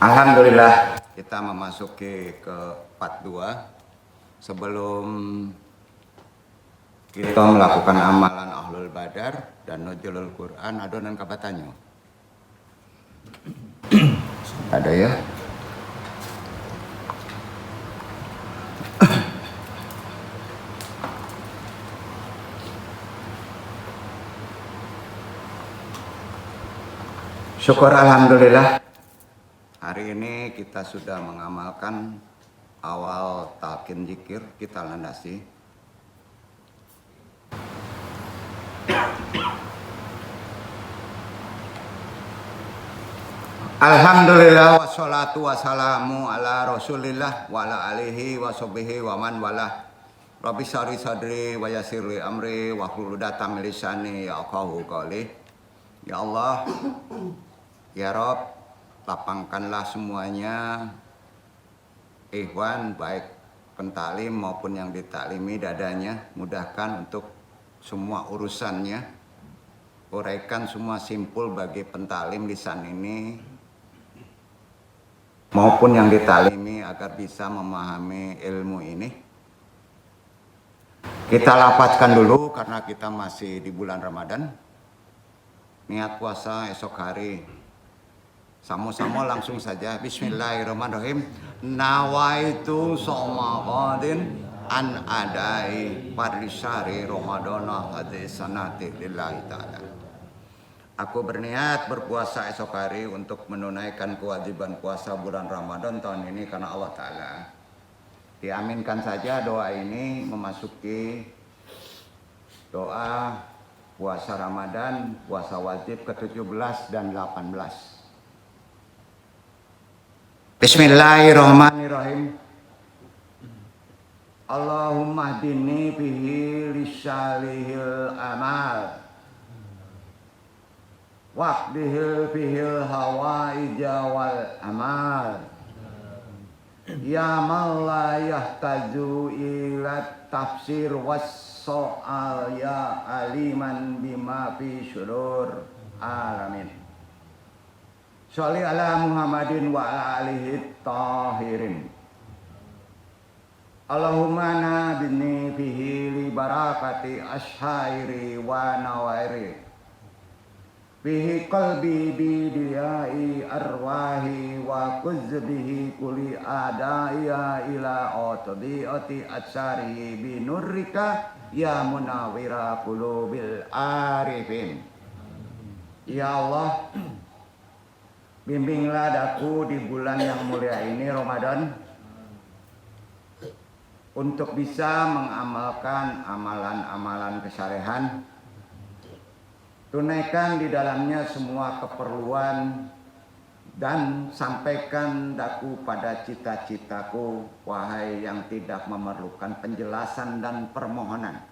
Alhamdulillah kita memasuki ke part 2. Sebelum kita melakukan amalan Ahlul Badar dan Nuzulul Quran, adonan kabatanyo. Ada ya? Syukur alhamdulillah. Hari ini kita sudah mengamalkan awal talqin zikir, kita landasi. Alhamdulillah wassalatu wassalamu ala rasulillah wa ala alihi wa sahbihi wa man walah. Rabbi syari sadri wa yassirli amri wa hlul 'uqdatam min lisani yafqahu qawli. Ya Allah, ya Rabb, lapangkanlah semuanya ikhwan, baik pentalim maupun yang ditaklimi dadanya, mudahkan untuk semua urusannya, uraikan semua simpul bagi pentalim lisan ini maupun yang ditalimi agar bisa memahami ilmu ini. Kita lapatkan dulu karena kita masih di bulan Ramadan, niat puasa esok hari. Sama-sama langsung saja. Bismillahirrahmanirrahim. Nawaitu soma qadin an adai fardisari Ramadana hadis sanati lillahi ta'ala. Aku berniat berpuasa esok hari untuk menunaikan kewajiban puasa bulan Ramadan tahun ini karena Allah Ta'ala. Diaminkan saja doa ini memasuki doa puasa Ramadan, puasa wajib ke-17 dan 18. Bismillahirrahmanirrahim. Allahumma hdini bihi lisalihil amal waqdihil bihil hawaija wal amal. Ya man la yahtaju ila tafsir was so'al ya aliman bima fi syudur. Alamin. Sholli ala Muhammadin wa ala alihi tahirin. Allahumma nabini fihi li barakati ashairi wa nawairi fihi qalbi bidiyai arwahi wa kuzbihi kuli adaiya ila otodioti atsari binurrika ya munawira qulubil arifin. Ya Allah, bimbinglah daku di bulan yang mulia ini Ramadan untuk bisa mengamalkan amalan-amalan kesalehan, tunaikan di dalamnya semua keperluan, dan sampaikan daku pada cita-citaku, wahai yang tidak memerlukan penjelasan dan permohonan.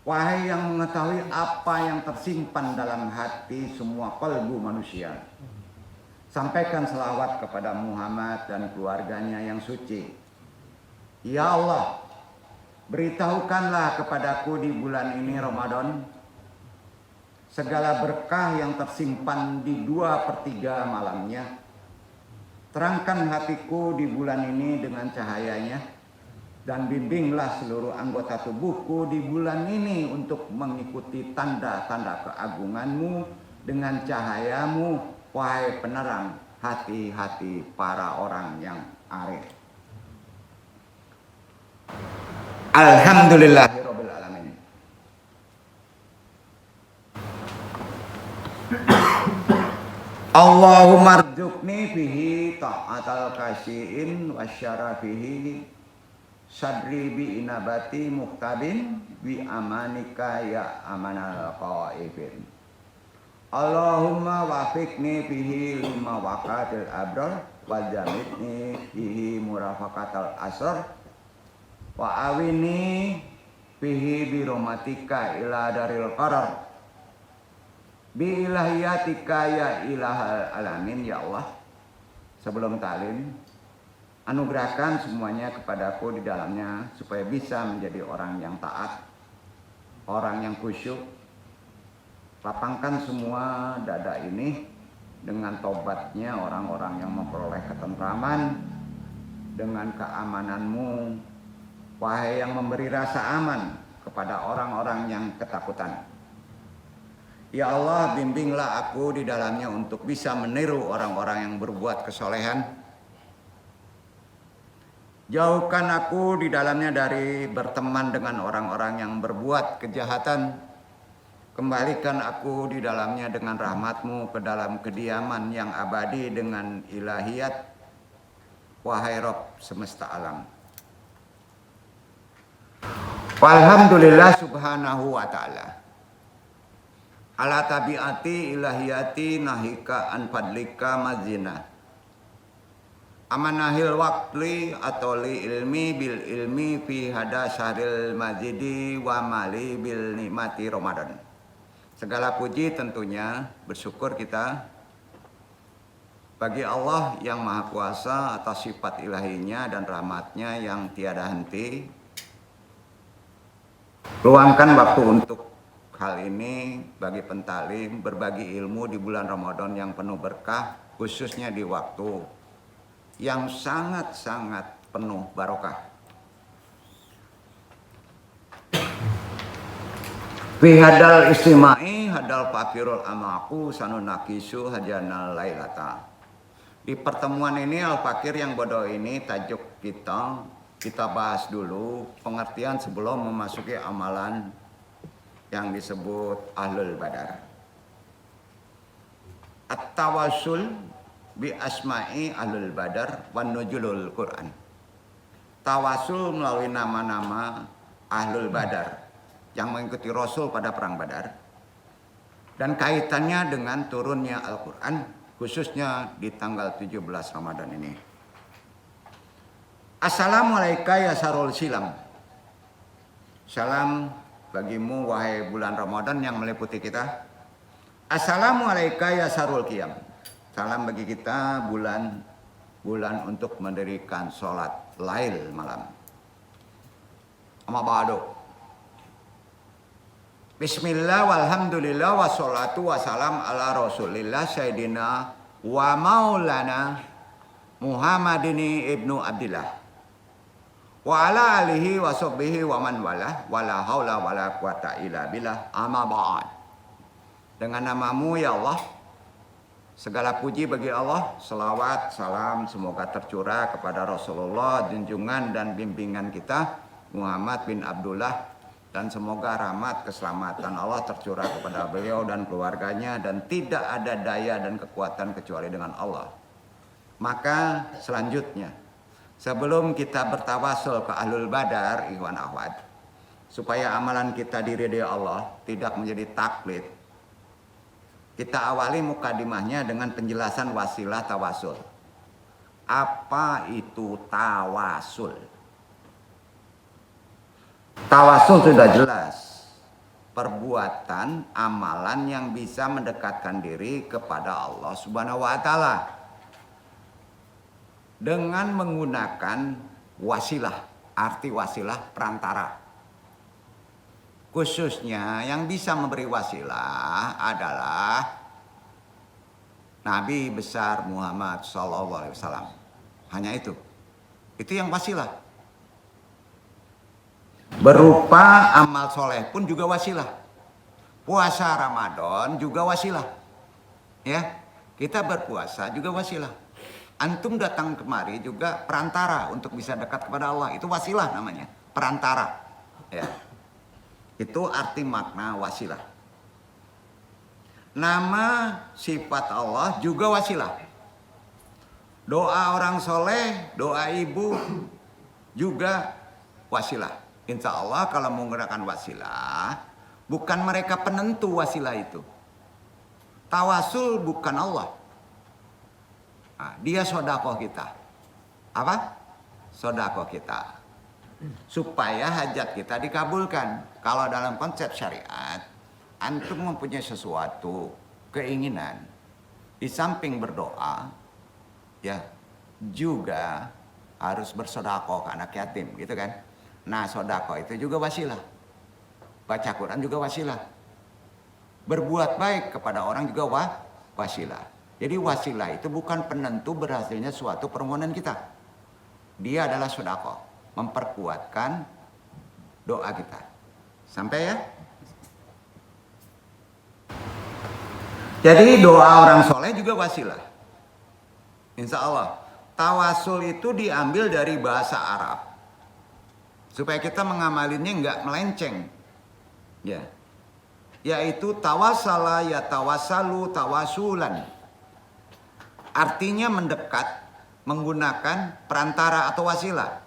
Wahai yang mengetahui apa yang tersimpan dalam hati semua kalbu manusia. Sampaikan selawat kepada Muhammad dan keluarganya yang suci. Ya Allah, beritahukanlah kepadaku di bulan ini Ramadan segala berkah yang tersimpan di 2/3 malamnya. Terangkan hatiku di bulan ini dengan cahayanya, dan bimbinglah seluruh anggota tubuhku di bulan ini untuk mengikuti tanda-tanda keagunganmu dengan cahayamu, wahai penerang hati-hati para orang yang arif. Alhamdulillahirabbil alamin. Allahumma rzuqni fihi ta'atal kasyiin wasyarafihi sadri bi inabati muhtabin bi amanika ya amanal qaifin. Allahumma wafiqni fihi lima waqatil abrar wa jamitni fihi murafaqatal asr wa awini fihi bi rahmatika ila daril qarar bi ilahiyatika ya ilahal alamin. Ya Allah, sebelum talim, anugerahkan semuanya kepadaku di dalamnya supaya bisa menjadi orang yang taat, orang yang khusyuk. Lapangkan semua dada ini dengan tobatnya orang-orang yang memperoleh ketentraman dengan keamananmu, wahai yang memberi rasa aman kepada orang-orang yang ketakutan. Ya Allah, bimbinglah aku di dalamnya untuk bisa meniru orang-orang yang berbuat kesolehan. Jauhkan aku di dalamnya dari berteman dengan orang-orang yang berbuat kejahatan. Kembalikan aku di dalamnya dengan rahmatmu ke dalam kediaman yang abadi dengan ilahiyat, wahai Rabb semesta alam. Walhamdulillah subhanahu wa ta'ala ala tabiati ilahiyati nahika an fadlika mazina amanahil waqli atau li ilmi bil ilmi fi hada syahril mazidi wa mali bil nikmati Ramadan. Segala puji tentunya bersyukur kita bagi Allah yang Maha Kuasa atas sifat ilahinya dan rahmatnya yang tiada henti. Luangkan waktu untuk hal ini bagi pentalim, berbagi ilmu di bulan Ramadan yang penuh berkah, khususnya di waktu yang sangat-sangat penuh barokah. Fi hadal istimai hadal fakirul amaku sanunakisu hajanal lailata. Di pertemuan ini al-fakir yang bodoh ini tajuk kita bahas dulu pengertian sebelum memasuki amalan yang disebut ahlul badar. At-tawassul bi asma'i ahlul badar wan nuzulul Quran. Tawasul melalui nama-nama ahlul badar yang mengikuti Rasul pada perang Badar dan kaitannya dengan turunnya Al-Quran khususnya di tanggal 17 Ramadan ini. Assalamualaikum ya sarul silam. Salam bagimu wahai bulan Ramadan yang meliputi kita. Assalamualaikum ya sarul qiyam. Salam bagi kita bulan untuk mendirikan sholat lail malam. Amma ba'du. Bismillah walhamdulillah wassalatu wassalam ala rasulillah sayyidina wa maulana Muhammadin ibnu Abdillah wa ala alihi wa sahbihi wa man wala wala haula wala quwata illa billah amma ba'd. Dengan namamu ya Allah, segala puji bagi Allah, selawat, salam semoga tercurah kepada Rasulullah, junjungan dan bimbingan kita Muhammad bin Abdullah, dan semoga rahmat keselamatan Allah tercurah kepada beliau dan keluarganya, dan tidak ada daya dan kekuatan kecuali dengan Allah. Maka selanjutnya, sebelum kita bertawasul ke Ahlul Badar, ikhwan akhwat, supaya amalan kita diridhai Allah, tidak menjadi taklid, kita awali mukadimahnya dengan penjelasan wasilah tawasul. Apa itu tawasul? Tawasul sudah jelas, perbuatan amalan yang bisa mendekatkan diri kepada Allah Subhanahu wa taala dengan menggunakan wasilah. Arti wasilah perantara. Khususnya yang bisa memberi wasilah adalah Nabi besar Muhammad SAW. Hanya itu. Itu yang wasilah. Berupa amal soleh pun juga wasilah. Puasa Ramadan juga wasilah. Ya, kita berpuasa juga wasilah. Antum datang kemari juga perantara untuk bisa dekat kepada Allah. Itu wasilah namanya, perantara. Ya. Itu arti makna wasilah. Nama sifat Allah juga wasilah. Doa orang soleh, doa ibu juga wasilah. Insya Allah kalau menggunakan wasilah, bukan mereka penentu wasilah itu. Tawasul bukan Allah. Nah, dia sodakoh kita. Apa? Sodakoh kita. Supaya hajat kita dikabulkan. Kalau dalam konsep syariat, antum mempunyai sesuatu, keinginan, di samping berdoa, ya juga harus bersodakoh ke anak yatim, gitu kan? Nah, sodakoh itu juga wasilah. Baca Quran juga wasilah. Berbuat baik kepada orang juga wasilah. Jadi wasilah itu bukan penentu berhasilnya suatu permohonan kita. Dia adalah sodakoh, memperkuatkan doa kita. Sampai ya? Jadi doa orang soleh juga wasilah. Insya Allah. Tawasul itu diambil dari bahasa Arab. Supaya kita mengamalinya nggak melenceng. Ya. Yaitu tawasala ya tawasalu tawasulan. Artinya mendekat menggunakan perantara atau wasilah.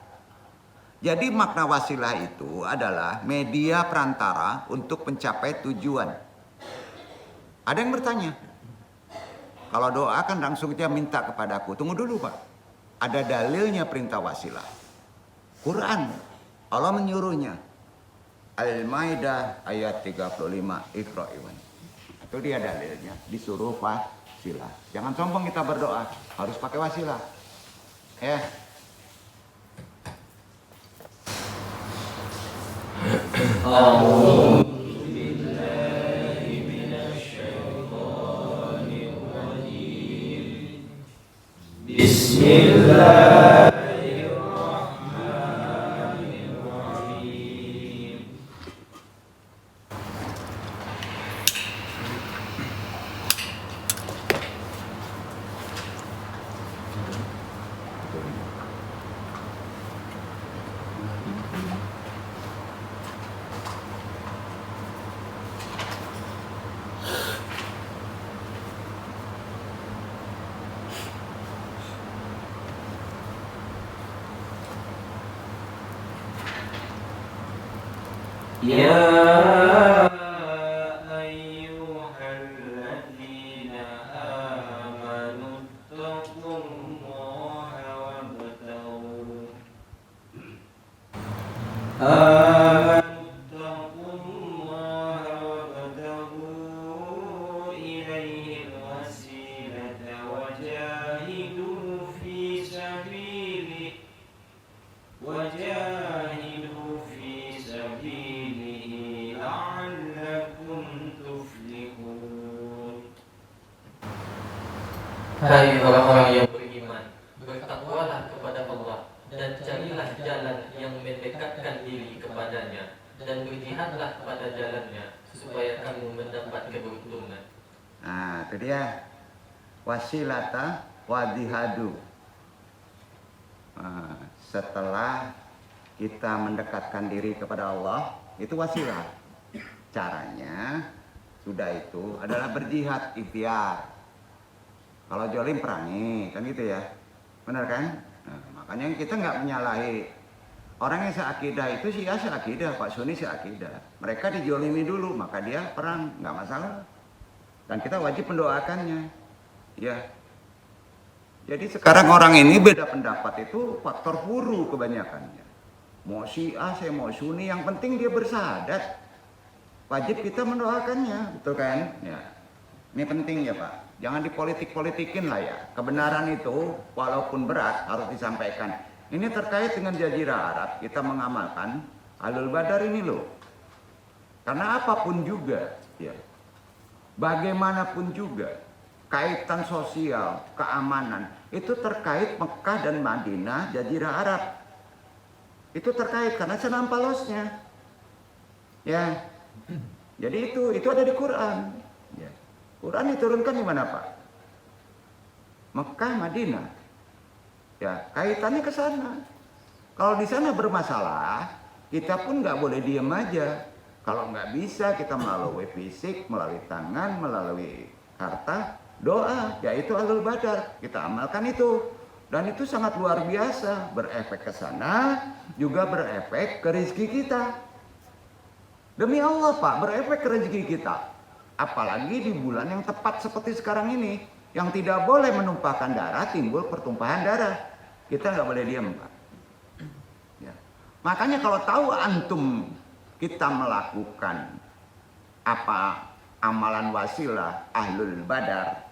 Jadi makna wasilah itu adalah media perantara untuk mencapai tujuan. Ada yang bertanya, kalau doa kan langsung dia minta kepadaku. Tunggu dulu Pak, ada dalilnya perintah wasilah. Quran, Allah menyuruhnya. Al-Maidah ayat 35, Iqra iwan. Itu dia dalilnya, disuruh wasilah. Jangan sombong kita berdoa, harus pakai wasilah. Ya. Bismillahirrahmanirrahim. Ya ayyuhalladzina amanu taqullaha wabtaghu ilaihi wasilata wajahidu fi sabilihi la'allakum tuflihun. Hai orang-orang yang beriman, bertakwalah kepada Allah dan dan carilah jalan yang mendekatkan diri kepadanya, dan berjihadlah pada jalannya, supaya kamu mendapat keberuntungan. Nah, itu dia. Wasilata wadihadu. Setelah kita mendekatkan diri kepada Allah, itu wasilah. Caranya sudah itu adalah berjihad, ikhtiar. Kalau jolim perangi, kan gitu ya, benar kan? Nah, makanya kita nggak menyalahi orang yang seakidah itu, Syiah seakidah, Pak Sunni seakidah. Mereka dijolimi dulu, maka dia perang, nggak masalah. Dan kita wajib mendoakannya, ya. Jadi sekarang orang ini beda pendapat itu faktor huru kebanyakannya. Mau Syiah, saya mau Sunni, yang penting dia bersahadat. Wajib kita mendoakannya, betul kan? Ya. Ini penting ya Pak. Jangan dipolitik-politikin lah ya. Kebenaran itu walaupun berat harus disampaikan. Ini terkait dengan Jazirah Arab. Kita mengamalkan Ahlul Badar ini loh. Karena apapun juga, ya, bagaimanapun juga, kaitan sosial, keamanan, itu terkait Mekah dan Madinah, Jazirah Arab. Itu terkait karena senampalosnya. Ya. Jadi itu ada di Quran. Ya. Quran diturunkan di mana Pak? Mekah, Madinah. Ya, kaitannya ke sana. Kalau di sana bermasalah, kita pun nggak boleh diem aja. Kalau nggak bisa, kita melalui fisik, melalui tangan, melalui harta, doa, yaitu Ahlul Badar. Kita amalkan itu. Dan itu sangat luar biasa, berefek ke sana, juga berefek ke rezeki kita. Demi Allah Pak, berefek ke rezeki kita. Apalagi di bulan yang tepat seperti sekarang ini, yang tidak boleh menumpahkan darah, timbul pertumpahan darah. Kita nggak boleh diam Pak. Ya. Makanya kalau tahu antum kita melakukan apa amalan wasilah Ahlul Badar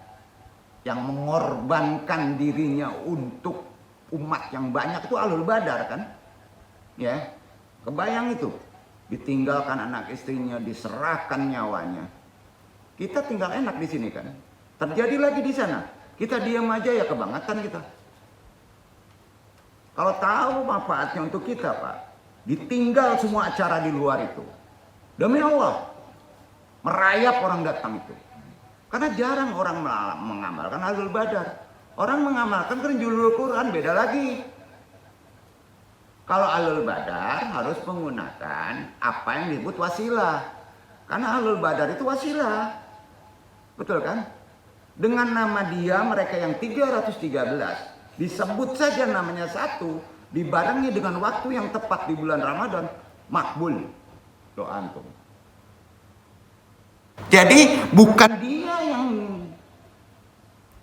yang mengorbankan dirinya untuk umat yang banyak, itu Ahlul Badar kan? Ya, kebayang itu. Ditinggalkan anak istrinya, diserahkan nyawanya. Kita tinggal enak di sini kan. Terjadi lagi di sana. Kita diam aja ya kebangetan kita. Kalau tahu manfaatnya untuk kita Pak, ditinggal semua acara di luar itu. Demi Allah, merayap orang datang itu. Karena jarang orang mengamalkan Ahlul Badar. Orang mengamalkan Nuzulul Quran, beda lagi. Kalau Ahlul Badar harus menggunakan apa yang disebut wasilah. Karena Ahlul Badar itu wasilah. Betul kan? Dengan nama dia mereka yang 313 disebut saja namanya satu, dibarengi dengan waktu yang tepat di bulan Ramadan, makbul doa antum. Jadi bukan dia yang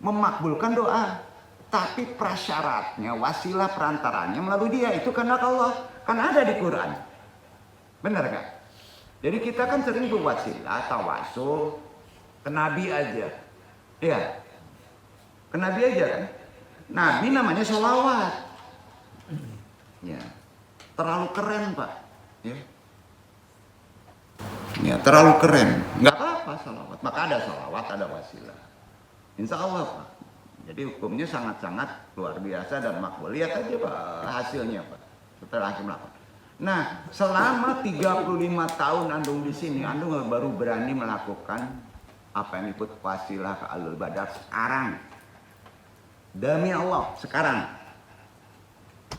memakbulkan doa, tapi prasyaratnya, wasilah perantaranya melalui dia, itu karena Allah, kan ada di Quran. Benar gak? Jadi kita kan sering berwasilah, tawasul ke Nabi aja. Iya, ke Nabi aja kan. Nabi namanya sholawat. Ya, terlalu keren Pak. Ya, terlalu keren. Nggak apa-apa sholawat. Maka ada sholawat, ada wasilah. Insya Allah Pak. Jadi hukumnya sangat-sangat luar biasa dan makbul. Lihat aja Pak hasilnya Pak. Setelah hakim lapor. Nah, selama 35 tahun antum di sini, antum baru berani melakukan apa yang disebut wasilah ke Ahlul Badar sekarang. Demi Allah, sekarang.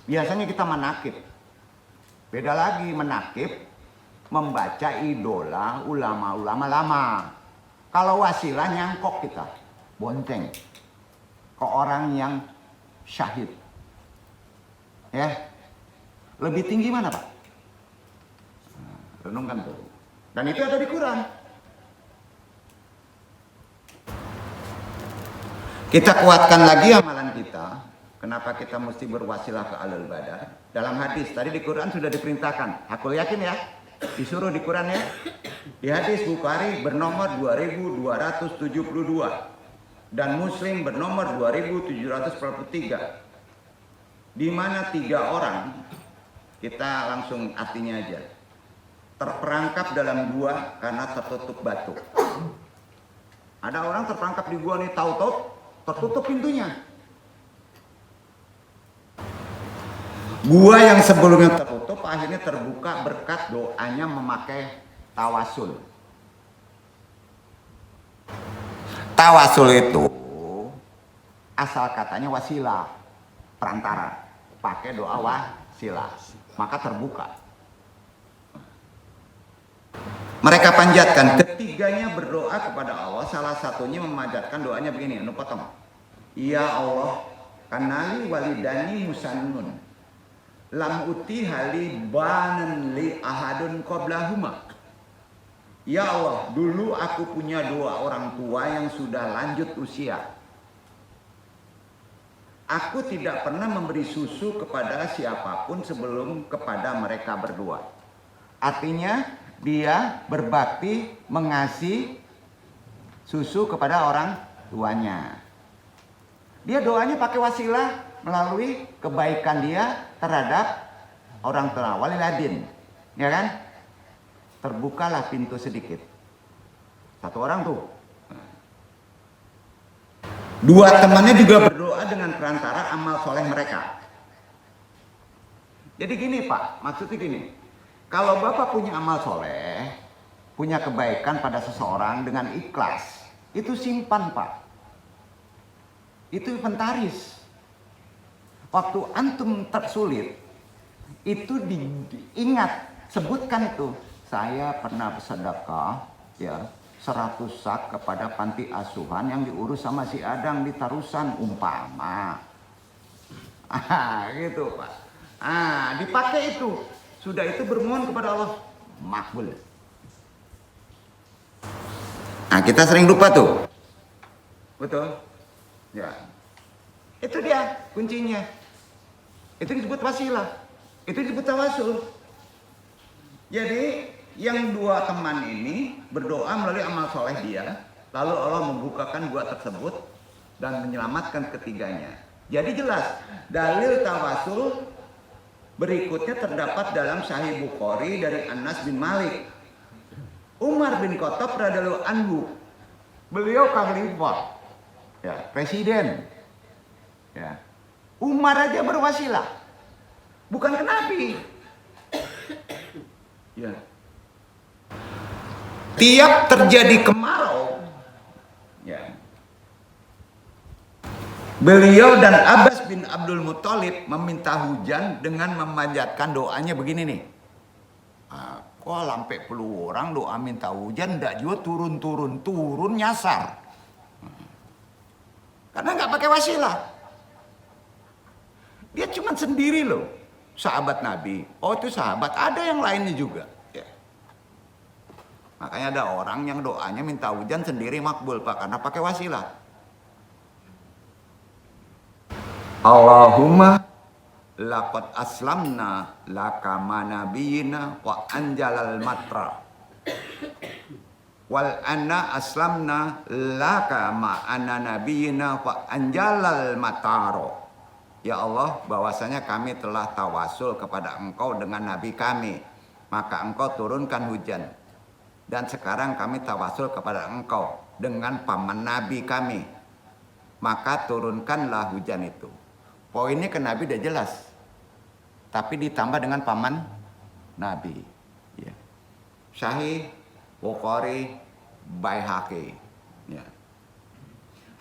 Biasanya kita menakib. Beda lagi menakib, membaca idola ulama-ulama lama. Kalau wasilah nyangkok kita, bonceng ke orang yang syahid. Ya, lebih tinggi mana Pak? Nah, renungkan tuh. Dan itu ada di Quran. Kita kuatkan lagi amalan kita. Kenapa kita mesti berwasilah ke Ahlul Badar? Dalam hadis, tadi di Quran sudah diperintahkan. Aku yakin ya, disuruh di Quran ya. Di hadis Bukhari bernomor 2272 dan Muslim bernomor 2743. Di mana 3 orang, kita langsung artinya aja, terperangkap dalam gua karena tertutup batu. Ada orang terperangkap di gua nih, tahu-tahu tertutup pintunya. Gua yang sebelumnya tertutup akhirnya terbuka berkat doanya memakai tawasul. Tawasul itu asal katanya wasilah, perantara. Pakai doa wasilah, maka terbuka. Mereka panjatkan, ketiganya berdoa kepada Allah, salah satunya memanjatkan doanya begini, anu potong. Ya Allah, kanali walidani musannun, lam uti hali banan li ahadun qoblahuma. Ya Allah, dulu aku punya dua orang tua yang sudah lanjut usia. Aku tidak pernah memberi susu kepada siapapun sebelum kepada mereka berdua. Artinya, dia berbakti mengasih susu kepada orang tuanya. Dia doanya pakai wasilah melalui kebaikan dia terhadap orang tua, waliladin, ya kan? Terbukalah pintu sedikit. Satu orang tuh. Dua temannya juga berdoa dengan perantara amal soleh mereka. Jadi gini Pak, maksudnya gini. Kalau Bapak punya amal soleh, punya kebaikan pada seseorang dengan ikhlas, itu simpan Pak. Itu inventaris. Waktu antum tersulit, itu diingat, sebutkan itu. Saya pernah bersedekah, ya, 100 sak kepada panti asuhan yang diurus sama si Adang di Tarusan, umpama. Gitu Pak. Dipakai itu. Sudah itu bermohon kepada Allah, makbul. Kita sering lupa tuh. Betul? Ya. Itu dia kuncinya. Itu disebut wasilah. Itu disebut tawasul. Jadi yang dua teman ini berdoa melalui amal soleh dia, lalu Allah membukakan dua tersebut dan menyelamatkan ketiganya. Jadi jelas dalil tawasul berikutnya terdapat dalam Sahih Bukhari dari Anas bin Malik. Umar bin Khattab radhiyallahu anhu, beliau khalifah, ya, presiden. Ya. Umar aja berwasilah, bukan ke Nabi. Ya. Tiap terjadi kemarau, ya, beliau dan Abbas bin Abdul Muthalib meminta hujan dengan memanjatkan doanya begini nih. Kok sampai puluh orang doa minta hujan, ndak juga turun nyasar. Karena nggak pakai wasilah. Dia cuma sendiri loh, sahabat Nabi. Oh itu sahabat, ada yang lainnya juga. Ya. Makanya ada orang yang doanya minta hujan sendiri makbul Pak, karena pakai wasilah. Allahumma laqad aslamna laka manabiyina wa anjalal matra wal anna aslamna laka ma'ana nabiyina wa anjalal mataro. Ya Allah, bahwasanya kami telah tawasul kepada Engkau dengan Nabi kami, maka Engkau turunkan hujan. Dan sekarang kami tawasul kepada Engkau dengan paman Nabi kami, maka turunkanlah hujan itu. Poinnya ke Nabi udah jelas, tapi ditambah dengan paman Nabi. Ya. Sahih Bukhari, Baihaqi. Ya.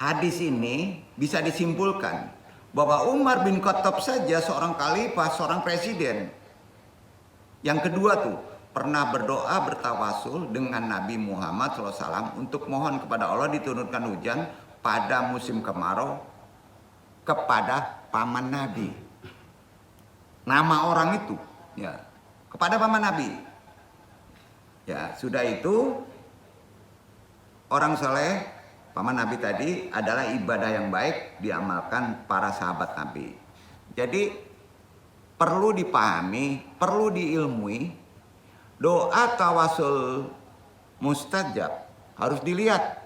Hadis ini bisa disimpulkan bahwa Umar bin Khattab saja seorang khalifah, seorang presiden. Yang kedua tuh, pernah berdoa bertawasul dengan Nabi Muhammad SAW untuk mohon kepada Allah diturunkan hujan pada musim kemarau kepada paman Nabi. Nama orang itu, ya, kepada paman Nabi. Ya, sudah itu orang soleh, paman Nabi tadi adalah ibadah yang baik diamalkan para sahabat Nabi. Jadi perlu dipahami, perlu diilmui, doa tawasul mustajab harus dilihat.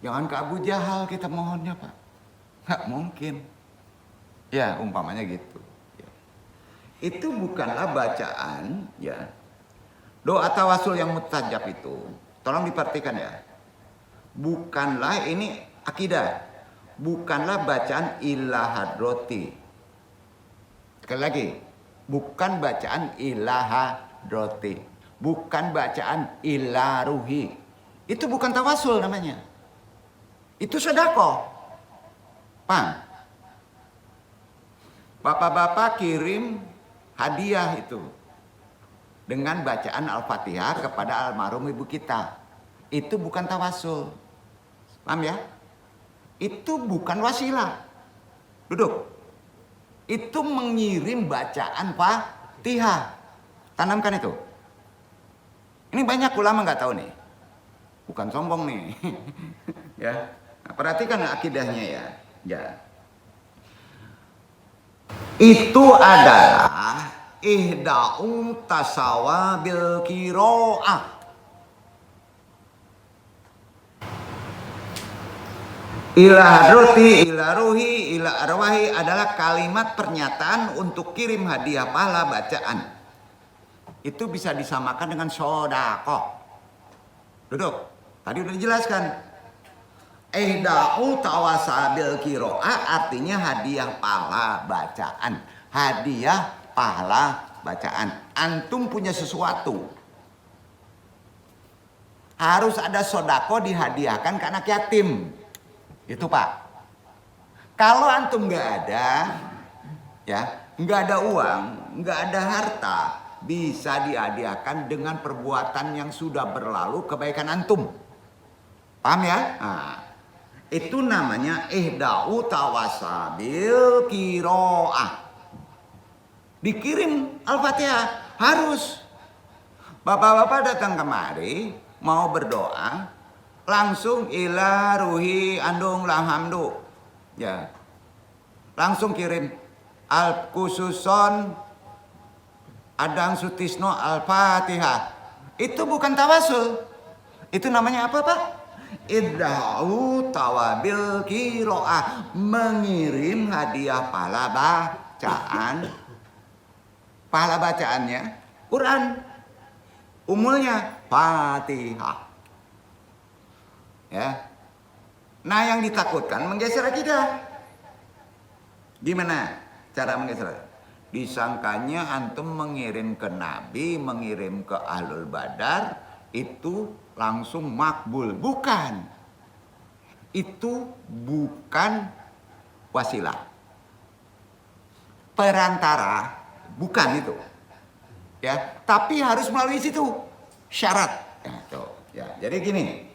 Jangan ke Abu Jahal kita mohonnya Pak, nggak mungkin. Ya umpamanya gitu. Ya. Itu bukanlah bacaan, ya. Doa tawasul yang mustajab itu, tolong diperhatikan ya. Bukanlah ini akidah, bukanlah bacaan ilah hadroti. Sekali lagi, bukan bacaan ilahadroti, bukan bacaan ilaruhi. Itu bukan tawasul namanya. Itu sedekah. Paham? Bapak-bapak kirim hadiah itu dengan bacaan Al-Fatihah kepada almarhum ibu kita. Itu bukan tawasul. Paham ya? Itu bukan wasilah. Duduk. Itu mengirim bacaan Fatihah. Tanamkan itu. Ini banyak ulama nggak tahu nih. Bukan sombong nih. Ya. Nah, perhatikan akidahnya ya. Ya. Itu adalah ihda'u tasawabil kiro'ah. Ila hadroti, ila ruhi, ila arwahi adalah kalimat pernyataan untuk kirim hadiah pahala bacaan. Itu bisa disamakan dengan sodakoh. Duduk. Tadi udah dijelaskan. Ihda'u tawasabil kiro'ah artinya hadiah pahala bacaan. Hadiah pahala bacaan. Antum punya sesuatu. Harus ada sodako dihadiahkan ke anak yatim. Itu Pak. Kalau antum nggak ada, ya, nggak ada uang, nggak ada harta, bisa dihadiahkan dengan perbuatan yang sudah berlalu kebaikan antum. Paham ya? Nah, itu namanya ihda'u tawasabil kiro'ah. Dikirim Al-Fatihah harus. Bapak-bapak datang kemari mau berdoa, langsung ila ruhi andung lahamdu. Ya. Langsung kirim al khususon Adang Sutisno Al-Fatihah. Itu bukan tawasul. Itu namanya apa, Pak? Idda'u tawabil kiro'ah. Mengirim hadiah pahala bacaan. Pahala bacaannya Quran. Umulnya Fatihah. Ya. Nah, yang ditakutkan menggeser akidah. Gimana cara menggeser? Disangkanya antum mengirim ke Nabi, mengirim ke Ahlul Badar, itu langsung makbul. Bukan. Itu bukan wasilah. Perantara, bukan itu. Ya, tapi harus melalui situ. Syarat. Ya, tuh. Ya, jadi gini.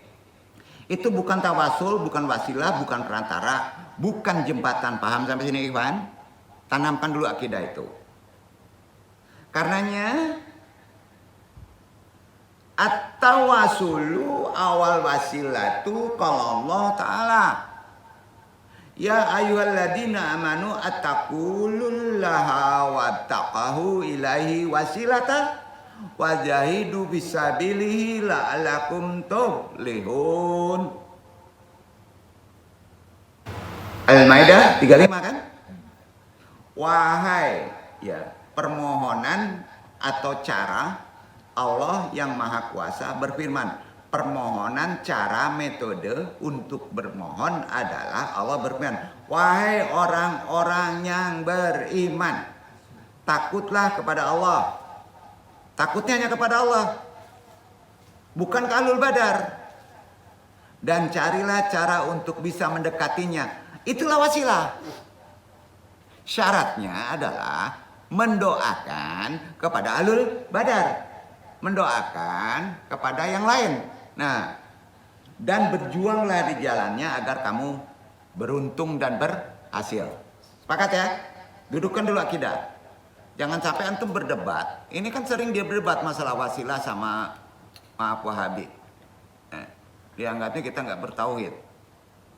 Itu bukan tawasul, bukan wasilah, bukan perantara, bukan jembatan. Paham sampai sini, Ikhwan? Tanamkan dulu akidah itu. Karenanya at-tawasulu awal wasilatu kalau Allah Ta'ala. Ya ayyuhalladzina amanu attaqulullaha wattaqahu ilaihi wasilata wajahidu bisabilihi la'alakum tuflihun. Al-Maidah 35 kan? Wahai ya permohonan atau cara Allah yang Maha Kuasa berfirman. Permohonan cara metode untuk bermohon adalah Allah berfirman, wahai orang-orang yang beriman, takutlah kepada Allah. Takutnya hanya kepada Allah, bukan ke Ahlul Badar. Dan carilah cara untuk bisa mendekatinya. Itulah wasilah. Syaratnya adalah mendoakan kepada Ahlul Badar, mendoakan kepada yang lain. Nah, dan berjuanglah di jalannya agar kamu beruntung dan berhasil. Sepakat ya? Dudukkan dulu akidah. Jangan sampai antum berdebat. Ini kan sering dia berdebat masalah wasilah sama maaf Wahabi. Dianggapnya kita nggak bertauhid,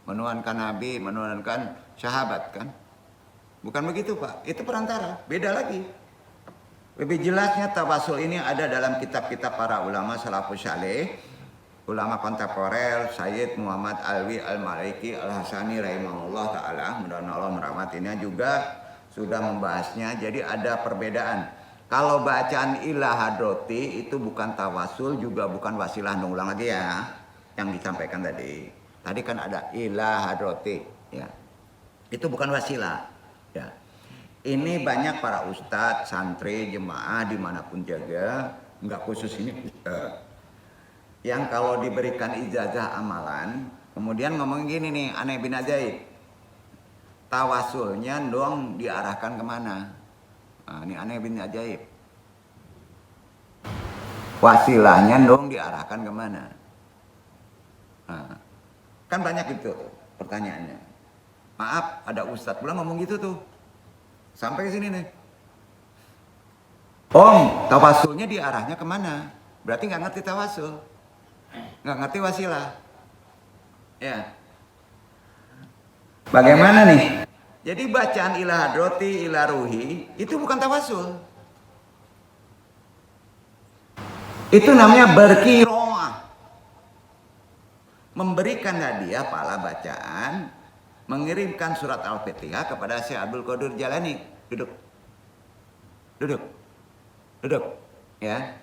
menuhankan Nabi, menuhankan sahabat kan? Bukan begitu Pak. Itu perantara. Beda lagi. Lebih jelasnya tawasul ini ada dalam kitab-kitab para ulama salafus saleh, ulama kontemporer, Sayyid Muhammad Alwi Al-Maliki Al-Hasani rahimahullah ta'ala, mudah-mudahan Allah merahmatinya, juga sudah membahasnya. Jadi ada perbedaan. Kalau bacaan ilah hadroti itu bukan tawasul, juga bukan wasilah. Ulang lagi ya yang disampaikan tadi. Tadi kan ada ilah hadroti ya. Itu bukan wasilah ya. Ini banyak para ustadz, santri, jemaah dimanapun juga, nggak khusus ini, yang kalau diberikan ijazah amalan, kemudian ngomong gini nih, aneh bin ajaib, tawasulnya dong diarahkan kemana? Nah, ini aneh bin ajaib. Wasilahnya dong diarahkan kemana? Nah, kan banyak itu pertanyaannya. Maaf, ada ustadz pula ngomong gitu tuh. Sampai ke sini nih. Om, tawasulnya diarahnya kemana? Berarti nggak ngerti tawasul. Nggak ngerti wasilah. Ya. Bagaimana nih? Jadi bacaan ila hadroti, ila ruhi, itu bukan tawasul. Itu namanya berkiroah. Memberikan hadiah pahala bacaan, mengirimkan surat Al-Fatihah kepada Syekh Abdul Qadir Jalani. Duduk. Duduk. Duduk. Ya.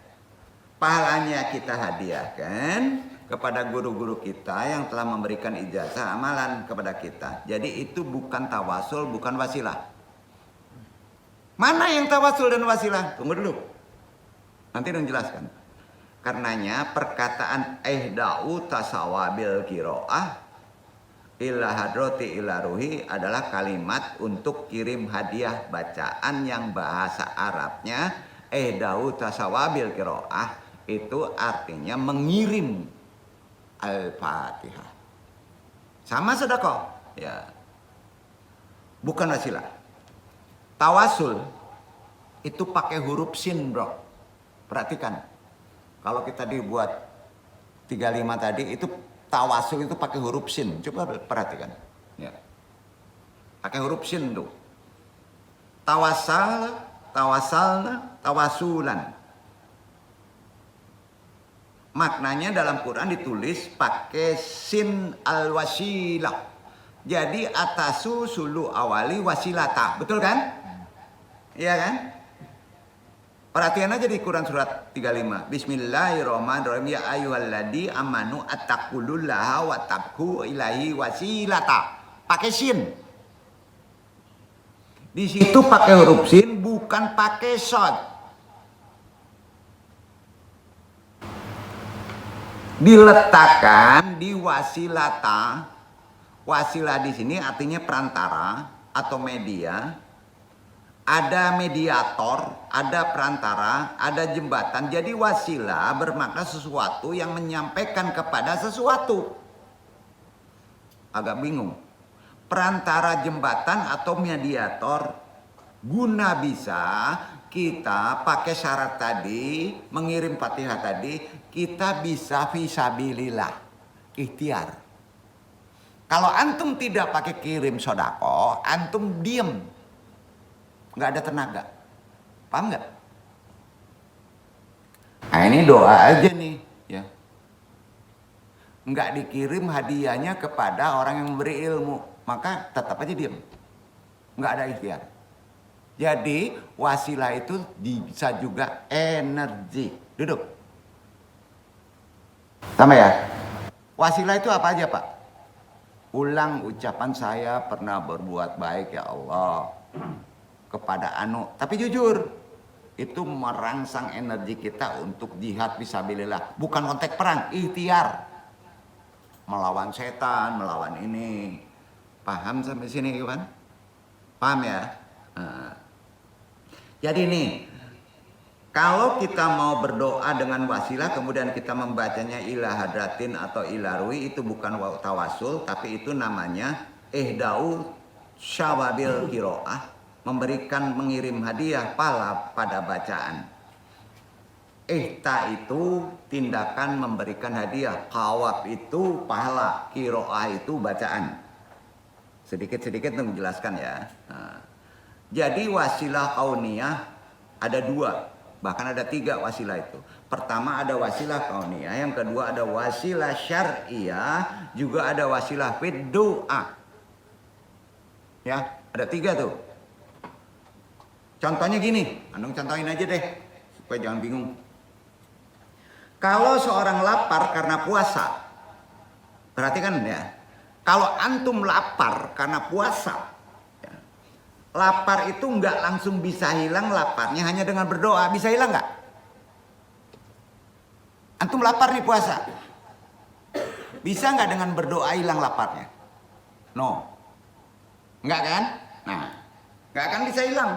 Pahalanya kita hadiahkan kepada guru-guru kita yang telah memberikan ijazah amalan kepada kita. Jadi itu bukan tawasul, bukan wasilah. Mana yang tawasul dan wasilah? Tunggu dulu. Nanti dong jelaskan. Karenanya perkataan ihda'u tasawabil kiro'ah ila hadroti ila ruhi adalah kalimat untuk kirim hadiah bacaan yang bahasa Arabnya ihda'u tasawabil kiro'ah itu artinya mengirim Al-Fatihah. Sama sedekah, ya. Bukan wasilah. Tawasul itu pakai huruf sin, bro. Perhatikan. Kalau kita dibuat 35 tadi itu tawasul itu pakai huruf sin. Coba perhatikan. Ya. Pakai huruf sin tuh. Tawasal, tawasalna, tawasulan. Maknanya dalam Quran ditulis pakai sin al-wasilah. Jadi atasu sulu awali wasilata. Betul kan? Iya kan? Perhatian aja di Quran surat 35. Bismillahirrahmanirrahim. Ya ayyuhalladi amanu attaqulullaha wa tabku ilahi wasilata. Pakai sin. Di situ pakai huruf sin, bukan pakai shod. Diletakkan di wasilata. Wasilah di sini artinya perantara atau media. Ada mediator, ada perantara, ada jembatan. Jadi wasilah bermakna sesuatu yang menyampaikan kepada sesuatu. Agak bingung. Perantara, jembatan atau mediator. Guna bisa kita pakai syarat tadi, mengirim Fatihah tadi, kita bisa fisabilillah, ikhtiar. Kalau antum tidak pakai kirim sodako, antum diem. Nggak ada tenaga. Paham nggak? Nah ini doa aja nih. Ya. Nggak dikirim hadiahnya kepada orang yang memberi ilmu. Maka tetap aja diem. Nggak ada ikhtiar. Jadi wasilah itu bisa juga energi. Duduk. Sama ya. Wasilah itu apa aja Pak? Ulang ucapan saya pernah berbuat baik ya Allah. Kepada anu, tapi jujur itu merangsang energi kita untuk jihad fisabilillah, bukan konteks perang, ikhtiar melawan setan, melawan ini. Paham sampai sini kawan? Paham ya? Nah. Jadi nih, kalau kita mau berdoa dengan wasilah kemudian kita membacanya ila hadratin atau ila ruhi, itu bukan tawasul, tapi itu namanya ihda'u syawabil kiro'ah, memberikan, mengirim hadiah pahala pada bacaan. Ihta itu tindakan memberikan hadiah, qawab itu pahala, kiro'ah itu bacaan. Sedikit-sedikit menjelaskan ya. Nah, jadi wasilah kauniyah ada 2, bahkan ada 3 wasilah itu. Pertama ada wasilah kauniyah, yang kedua ada wasilah syar'iyah, juga ada wasilah fid du'a. Ya, ada 3 tuh. Contohnya gini, antum contohin aja deh, supaya jangan bingung. Kalau seorang lapar karena puasa, perhatikan ya. Kalau antum lapar karena puasa, ya, Lapar itu nggak langsung bisa hilang laparnya hanya dengan berdoa. Bisa hilang nggak? Antum lapar nih puasa. Bisa nggak dengan berdoa hilang laparnya? No. Nggak kan? Nah, nggak akan bisa hilang.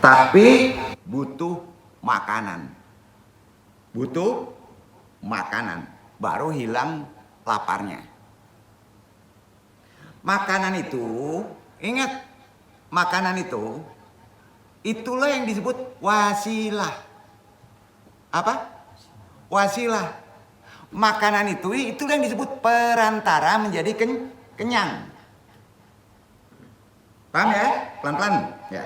Tapi butuh makanan. Butuh makanan. Baru hilang laparnya. Makanan itu, ingat, makanan itu, itulah yang disebut wasilah. Apa? Wasilah. Makanan itu, itulah yang disebut perantara menjadi kenyang. Paham ya? Pelan-pelan. Ya.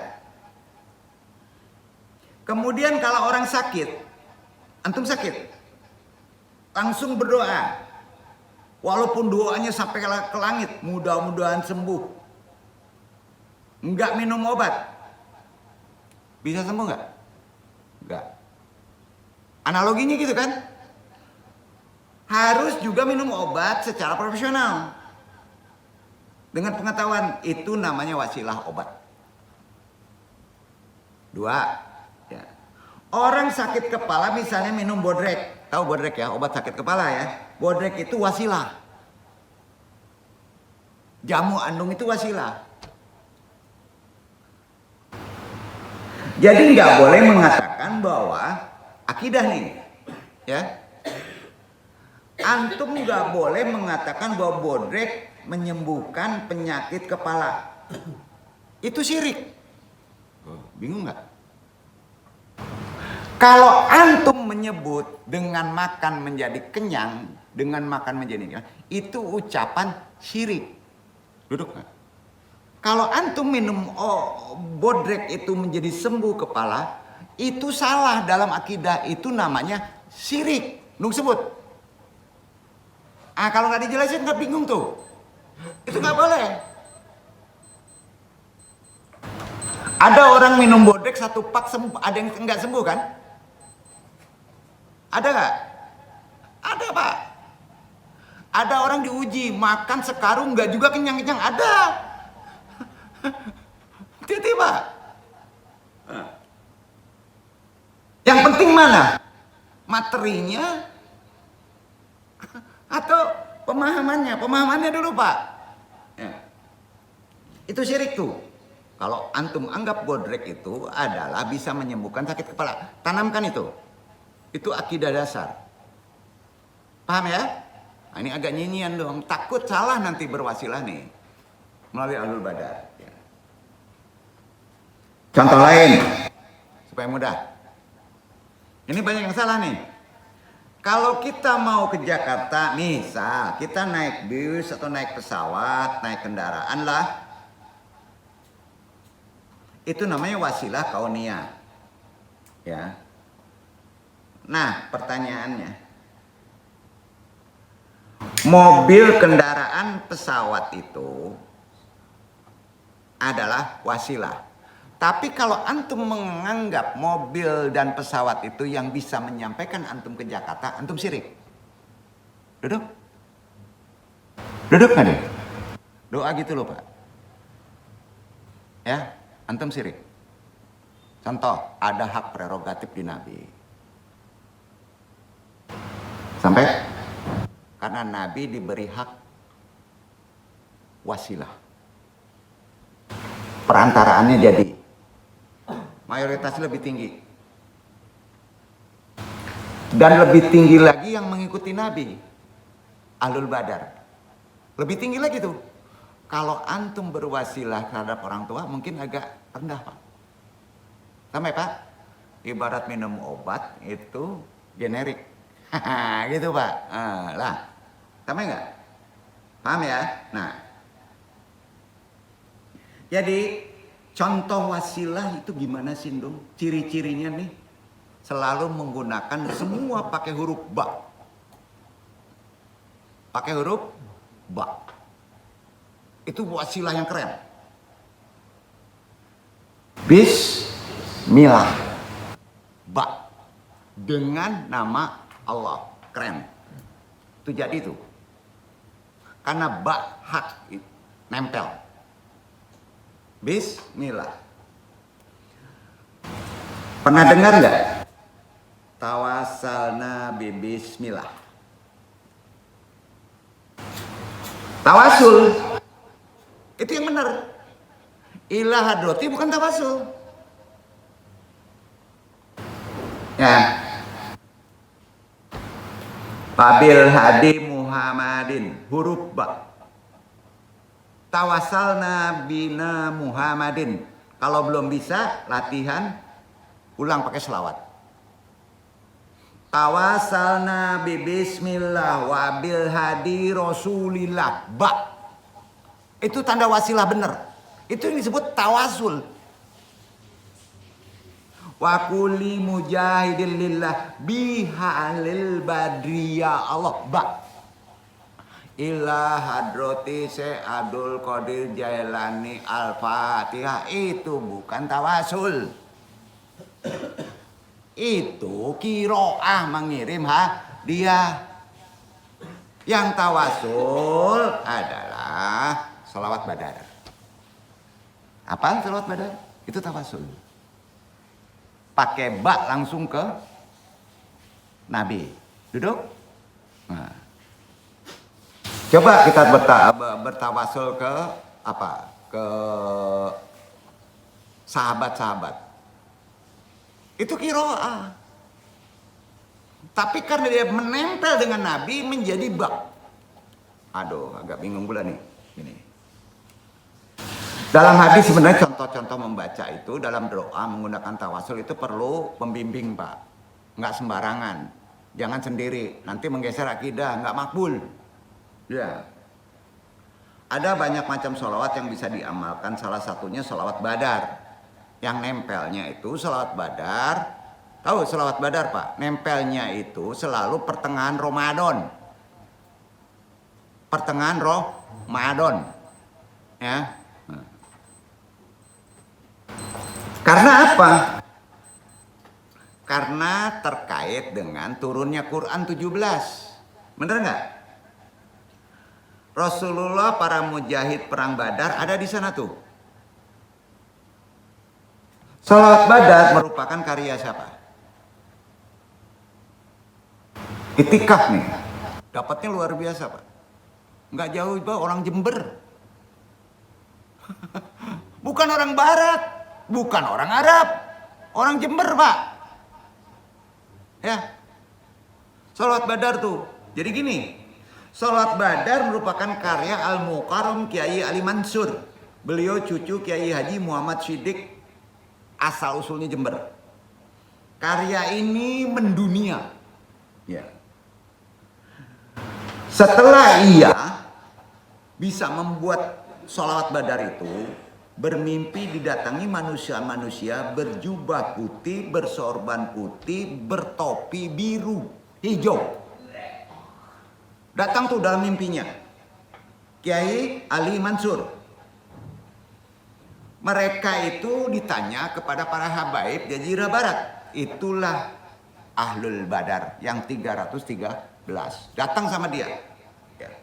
Kemudian kalau orang sakit, antum sakit, langsung berdoa. Walaupun doanya sampai ke langit, mudah-mudahan sembuh. Enggak minum obat. Bisa sembuh enggak? Enggak. Analoginya gitu kan? Harus juga minum obat secara profesional. Dengan pengetahuan, itu namanya wasilah obat. 2. Ya. Orang sakit kepala misalnya minum bodrek. Tahu bodrek ya, obat sakit kepala ya. Bodrek itu wasilah. Jamu andung itu wasilah. Jadi nggak boleh mengatakan bahwa akidah nih, ya. Antum nggak boleh mengatakan bahwa bodrek menyembuhkan penyakit kepala. Itu syirik. Bingung nggak? Kalau antum menyebut dengan makan menjadi kenyang, dengan makan menjadi kenyang, itu ucapan syirik. Duduk nggak? Kalau antum minum bodrek itu menjadi sembuh kepala, itu salah dalam akidah, itu namanya syirik. Nung sebut. Kalau nggak dijelasin nggak bingung tuh. Itu nggak boleh. Ada orang minum bodrek 1 pak sembuh, ada yang nggak sembuh kan? Ada nggak? Ada pak. Ada orang diuji makan sekarung nggak juga kenyang-kenyang, ada. Hati-hati pak. Yang penting mana? Materinya atau pemahamannya? Pemahamannya dulu pak. Ya. Itu syirik tuh. Kalau antum anggap bodrek itu adalah bisa menyembuhkan sakit kepala, tanamkan itu. Itu akidah dasar. Paham ya? Nah, ini agak nyanyian dong. Takut salah nanti berwasilah nih. Melalui Ahlul Badar. Ya. Contoh lain. Supaya mudah. Ini banyak yang salah nih. Kalau kita mau ke Jakarta, misal kita naik bus atau naik pesawat, naik kendaraan lah. Itu namanya wasilah kauniyah. Ya. Nah, pertanyaannya. Mobil, kendaraan, pesawat itu adalah wasilah. Tapi kalau antum menganggap mobil dan pesawat itu yang bisa menyampaikan antum ke Jakarta, antum syirik. Duduk. Duduk nggak deh? Doa gitu loh Pak. Ya, antum syirik. Contoh, ada hak prerogatif di Nabi. Sampai? Karena Nabi diberi hak wasilah. Perantaraannya jadi mayoritas lebih tinggi. Dan lebih tinggi lagi yang mengikuti Nabi. Ahlul Badar. Lebih tinggi lagi tuh. Kalau antum berwasilah terhadap orang tua mungkin agak rendah Pak. Sampai Pak? Ibarat minum obat itu generik. Gitu Pak. Lah. Sampai nggak? Paham ya? Nah. Jadi contoh wasilah itu gimana sih dong? Ciri-cirinya nih selalu menggunakan semua pakai huruf ba. Pakai huruf ba. Itu wasilah yang keren. Bismillah. Ba. Dengan nama Allah. Keren. Itu jadi tuh. Karena ba hak. nempel. Bismillah. Pernah dengar nggak? Tawassalna bi bismillah. Tawasul itu yang benar. Ila hadrati bukan tawasul. Ya. Babil hadi Muhammadin huruf ba. Tawassalna bina Muhammadin. Kalau belum bisa latihan ulang pakai selawat. Tawassalna bi bismillah wa bil hadi rasulillah ba. Itu tanda wasilah benar. Itu yang disebut tawasul. Wa kulli mujahidin lillah bihalil badriya Allah ba. Ila hadrati Syekh Qadir Jailani Al-Fatihah. Itu bukan tawasul. Itu kiroah mengirim hadiah. Yang tawasul adalah sholawat badar. Apa sholawat badar? Itu tawasul. Pakai bak langsung ke Nabi. Duduk. Nah. Coba kita bertawasul ke apa? Ke sahabat-sahabat. Itu kiroah. Tapi karena dia menempel dengan Nabi menjadi bak. Aduh, agak bingung pula nih. Ini. Dalam hadis sebenarnya contoh-contoh membaca itu dalam doa menggunakan tawasul itu perlu pembimbing, Pak. Nggak sembarangan. Jangan sendiri. Nanti menggeser akidah, nggak makbul. Ya. Ada banyak macam sholawat yang bisa diamalkan. Salah satunya sholawat badar. Yang nempelnya itu sholawat badar. Tahu sholawat badar, Pak? Nempelnya itu selalu pertengahan Ramadan. Pertengahan Ramadan. Ya. Karena apa? Karena terkait dengan turunnya Quran 17. Bener nggak? Rasulullah, para mujahid perang Badar ada di sana tuh. Salat Badar merupakan karya siapa? Itikaf nih. Dapatnya luar biasa, Pak. Nggak jauh, Pak, orang Jember. Bukan orang Barat, bukan orang Arab, orang Jember, Pak. Ya. Salat Badar tuh. Jadi gini, Salat Badar merupakan karya Al-Mukarram Kiai Ali Mansur. Beliau cucu Kiai Haji Muhammad Siddiq, asal usulnya Jember. Karya ini mendunia. Ya. Setelah ia bisa membuat Sholawat Badar itu, bermimpi didatangi manusia-manusia berjubah putih, bersorban putih, bertopi biru, hijau. Datang tuh dalam mimpinya Kiai Ali Mansur. Mereka itu ditanya kepada para habaib Jazirah Barat. Itulah Ahlul Badar yang 313. Datang sama dia. Ya.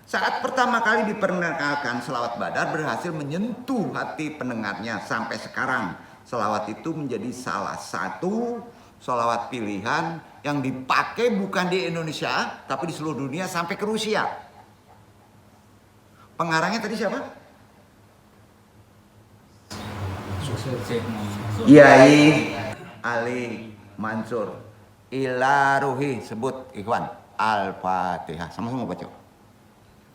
Saat pertama kali diperkenalkan selawat Badar berhasil menyentuh hati pendengarnya. Sampai sekarang selawat itu menjadi salah satu selawat pilihan yang dipakai bukan di Indonesia tapi di seluruh dunia sampai ke Rusia. Pengarangnya tadi siapa? Kiai Ali Mansur. Ila ruhi, sebut ikhwan. Al-Fatihah. Sama-sama baca.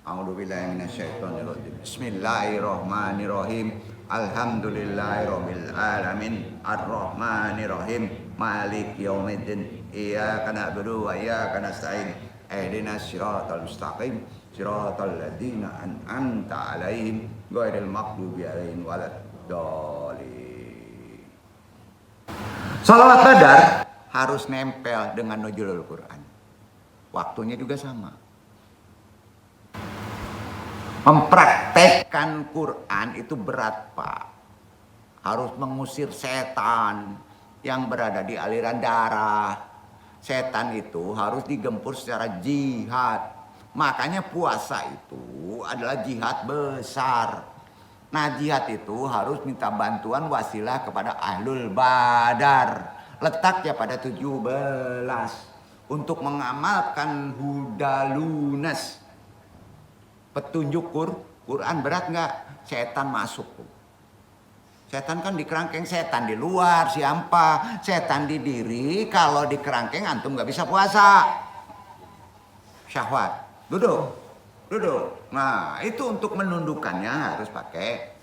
A'udzubillahi minasyaitonirrajim. Bismillahirrahmanirrahim. Alhamdulillahirabbil alamin. Arrahmanirrahim. Malik yaumiddin. Iyyaka na'budu wa iyyaka nasta'in. Ihdinas siratal mustaqim. Siratal ladzina an'amta 'alaihim ghairil maghdubi 'alaihim waladdallin. Sholawat Badar harus nempel dengan nuzulul Quran. Waktunya juga sama. Mempraktekkan Quran itu berat, Pak. Harus mengusir setan yang berada di aliran darah. Setan itu harus digempur secara jihad. Makanya puasa itu adalah jihad besar. Nah, jihad itu harus minta bantuan wasilah kepada ahlul badar. Letaknya pada 17 untuk mengamalkan huda lunas. Petunjuk Quran berat nggak? Setan masuk. Setan kan di kerangkeng, setan di luar siapa? Setan di diri. Kalau di kerangkeng antum nggak bisa puasa. Syahwat. Duduk. Nah, itu untuk menundukkannya harus pakai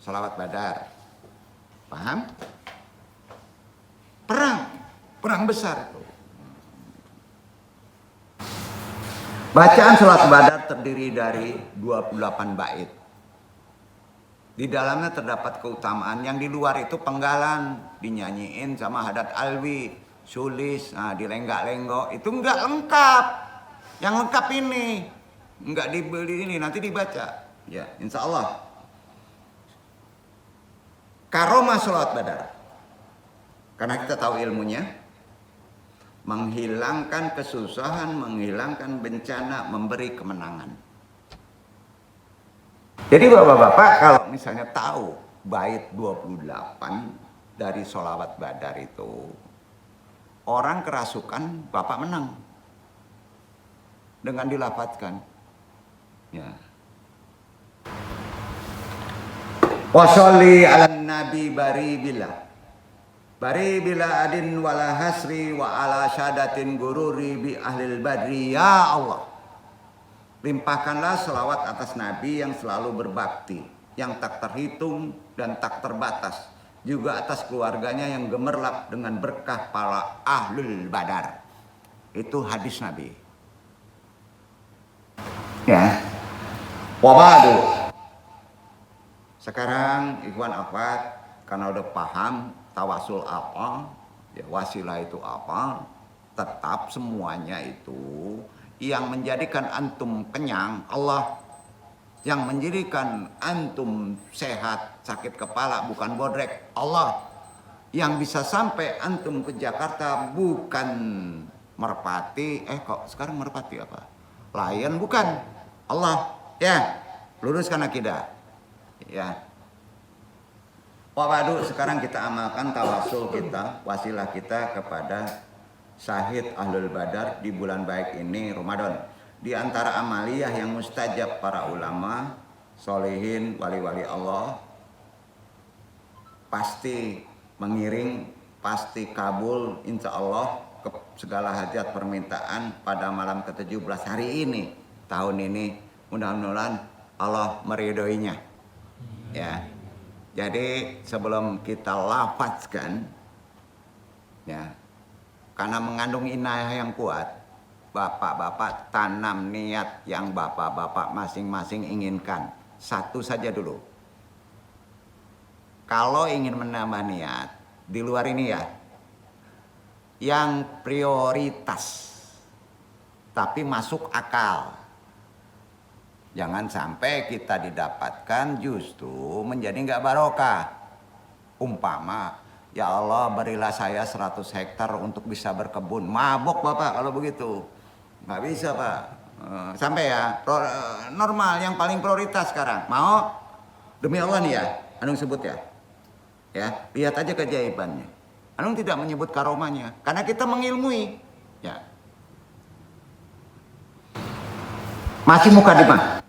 sholawat badar. Paham? Perang besar itu. Bacaan sholawat badar terdiri dari 28 bait. Di dalamnya terdapat keutamaan. Yang di luar itu penggalan, dinyanyiin sama Hadat Alwi, sulis, nah dilenggak-lenggok. Itu enggak lengkap. Yang lengkap ini. Enggak dibeli ini, nanti dibaca. Ya, insya Allah. Karomah sholawat badar. Karena kita tahu ilmunya. Menghilangkan kesusahan, menghilangkan bencana, memberi kemenangan. Jadi bapak-bapak kalau misalnya tahu bait 28 dari sholawat badar itu, orang kerasukan bapak menang dengan dilafadzkan. Ya. Washolli ala nabi bari bila adin wala hasri wa ala syadatin gururi bi ahlil badri ya Allah. Limpahkanlah selawat atas Nabi yang selalu berbakti, yang tak terhitung dan tak terbatas. Juga atas keluarganya yang gemerlap dengan berkah para ahlul badar. Itu hadis Nabi. Ya. Wabadu. Sekarang ikhwan akhwat, karena udah paham tawasul apa, ya wasilah itu apa, tetap semuanya itu yang menjadikan antum kenyang Allah, yang menjadikan antum sehat, sakit kepala bukan bodrek Allah, yang bisa sampai antum ke Jakarta bukan merpati, kok sekarang merpati apa? Lion bukan, Allah, ya luruskan akidah, ya. Wabadu, sekarang kita amalkan tawasul kita, wasilah kita kepada syahid ahlul badar di bulan baik ini Ramadan. Di antara amaliyah yang mustajab para ulama, solihin, wali-wali Allah, pasti mengiring, pasti kabul insya Allah ke segala hajat permintaan pada malam ke-17 hari ini. Tahun ini mudah-mudahan Allah meridhoinya. Ya. Jadi sebelum kita lafazkan, ya, karena mengandung inayah yang kuat, bapak-bapak tanam niat yang bapak-bapak masing-masing inginkan. Satu saja dulu. Kalau ingin menambah niat, di luar ini ya, yang prioritas, tapi masuk akal. Jangan sampai kita didapatkan justru menjadi nggak barokah. Umpama, ya Allah berilah saya 100 hektar untuk bisa berkebun. Mabok bapak kalau begitu. Nggak bisa pak. Sampai ya, normal yang paling prioritas sekarang. Mau? Demi Allah nih ya, Anung sebut ya. Ya, lihat aja keajaibannya. Anung tidak menyebut karomanya, karena kita mengilmui. Ya. Masih mukadimah.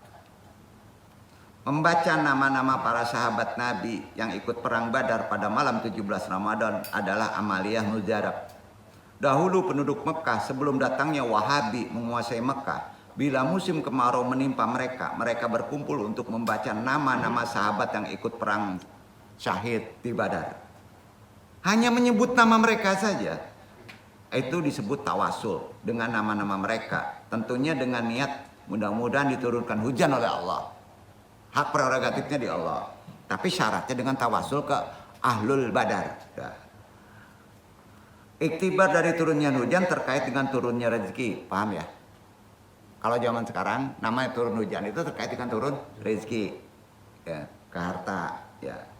Membaca nama-nama para sahabat Nabi yang ikut perang Badar pada malam 17 Ramadan adalah amaliyah mujarab. Dahulu penduduk Mekah sebelum datangnya Wahabi menguasai Mekah, bila musim kemarau menimpa mereka, mereka berkumpul untuk membaca nama-nama sahabat yang ikut perang syahid di Badar. Hanya menyebut nama mereka saja, itu disebut tawasul dengan nama-nama mereka. Tentunya dengan niat mudah-mudahan diturunkan hujan oleh Allah. Hak prerogatifnya di Allah. Tapi syaratnya dengan tawasul ke ahlul badar. Iktibar dari turunnya hujan terkait dengan turunnya rezeki. Paham ya? Kalau zaman sekarang namanya turun hujan itu terkait dengan turun rezeki. Ya, ke harta. Ya.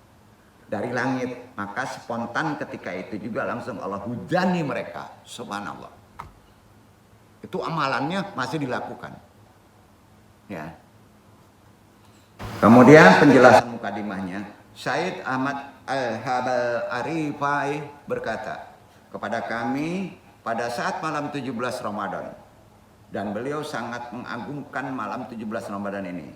Dari langit. Maka spontan ketika itu juga langsung Allah hujani mereka. Subhanallah. Itu amalannya masih dilakukan. Ya. Kemudian penjelasan mukadimahnya, Syed Ahmad Al-Habal Arifai berkata kepada kami pada saat malam 17 Ramadan, dan beliau sangat mengagungkan malam 17 Ramadan ini.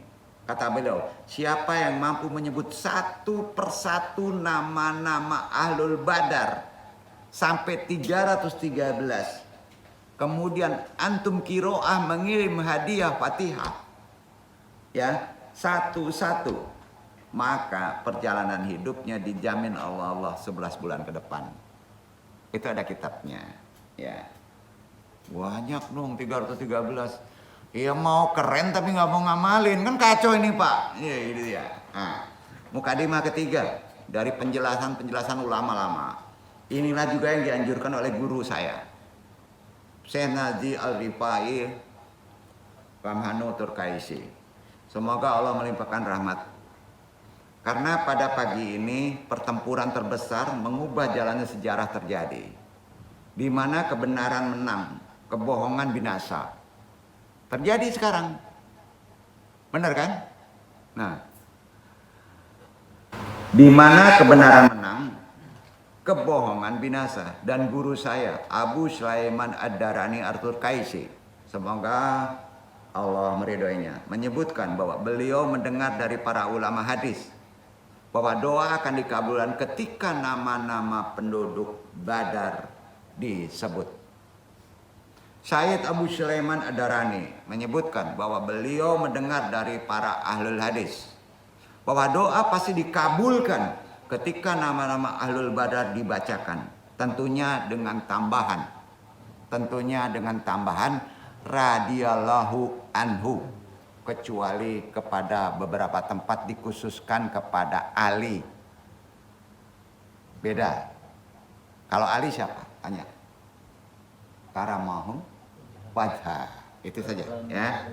Kata beliau, siapa yang mampu menyebut satu persatu nama-nama Ahlul Badar sampai 313, kemudian antum kiroah mengirim hadiah Fatihah, ya, satu-satu, maka perjalanan hidupnya dijamin Allah 11 bulan ke depan. Itu ada kitabnya, ya. Banyak dong 313. Iya mau keren tapi nggak mau ngamalin, kan kacau ini Pak. Iya itu ya. Nah, mukadimah ketiga dari penjelasan ulama-lama. Inilah juga yang dianjurkan oleh guru saya, Syekh Naji Al-Rifai Ramhanu Turkaisi. Semoga Allah melimpahkan rahmat. Karena pada pagi ini pertempuran terbesar mengubah jalannya sejarah terjadi, di mana kebenaran menang, kebohongan binasa. Terjadi sekarang. Benar kan? Nah, di mana kebenaran menang, kebohongan binasa. Dan guru saya Abu Sulaiman Ad-Darani Arthur Kaisi, semoga Allah meridhoinya, menyebutkan bahwa beliau mendengar dari para ulama hadis bahwa doa akan dikabulkan ketika nama-nama penduduk Badar disebut. Syed Abu Sulaiman Ad-Darani menyebutkan bahwa beliau mendengar dari para ahlul hadis bahwa doa pasti dikabulkan ketika nama-nama Ahlul Badar dibacakan. Tentunya dengan tambahan radhiyallahu anhu, kecuali kepada beberapa tempat dikhususkan kepada Ali. Beda. Kalau Ali siapa? Tanya. Karamahum wajha. Itu saja ya.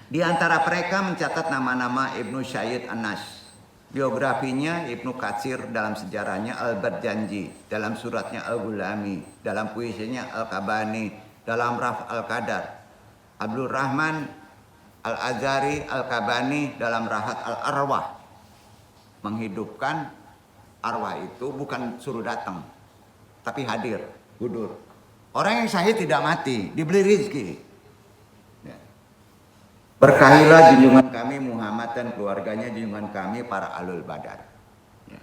Di antara mereka mencatat nama-nama Ibnu Syed Anas. Biografinya Ibnu Katsir dalam sejarahnya, Al-Barjanji dalam suratnya Al-Gulami, dalam puisinya Al-Kabani, dalam Raf Al-Qadar, Abdul Rahman Al-Azhari Al-Kabani dalam Rahat Al-Arwah. Menghidupkan arwah itu bukan suruh datang, tapi hadir, hudur. Orang yang syahid tidak mati, diberi rezeki. Berkahilah junjungan kami Muhammad dan keluarganya, junjungan kami para Ahlul Badar. Ya.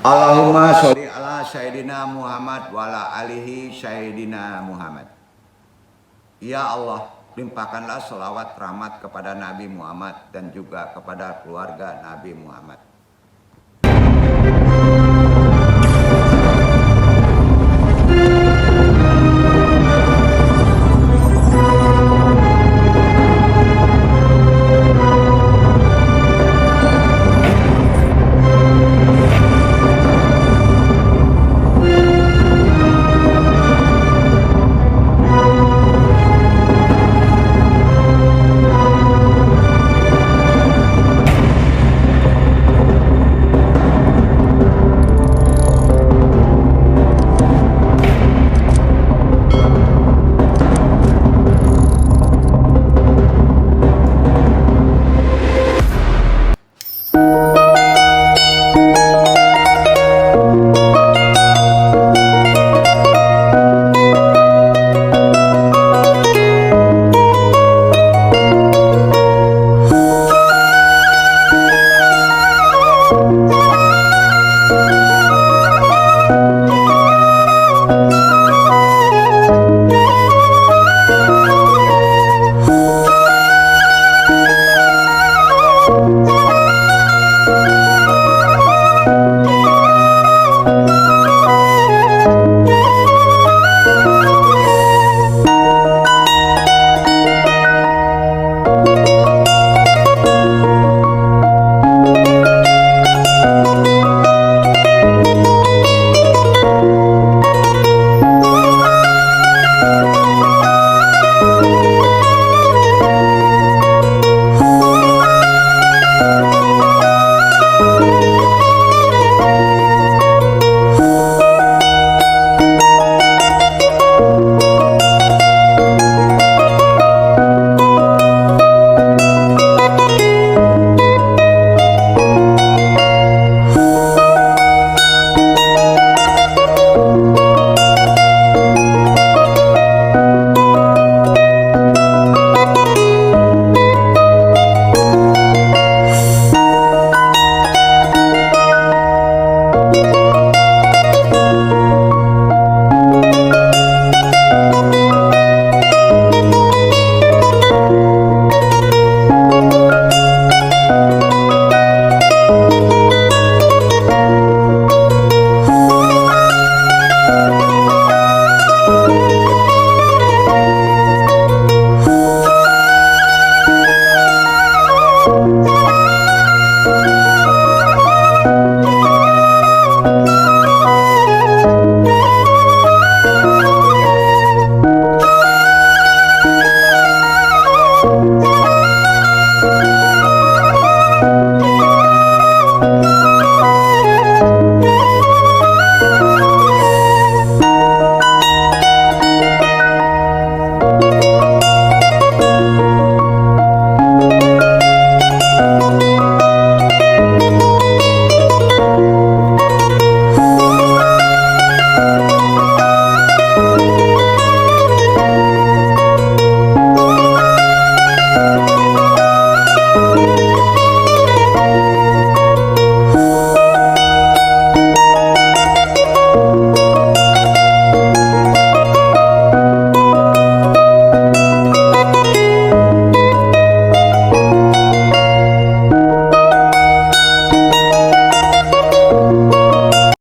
Allahumma sholli ala Sayyidina Muhammad wa ala alihi Sayyidina Muhammad. Ya Allah, limpahkanlah selawat rahmat kepada Nabi Muhammad dan juga kepada keluarga Nabi Muhammad.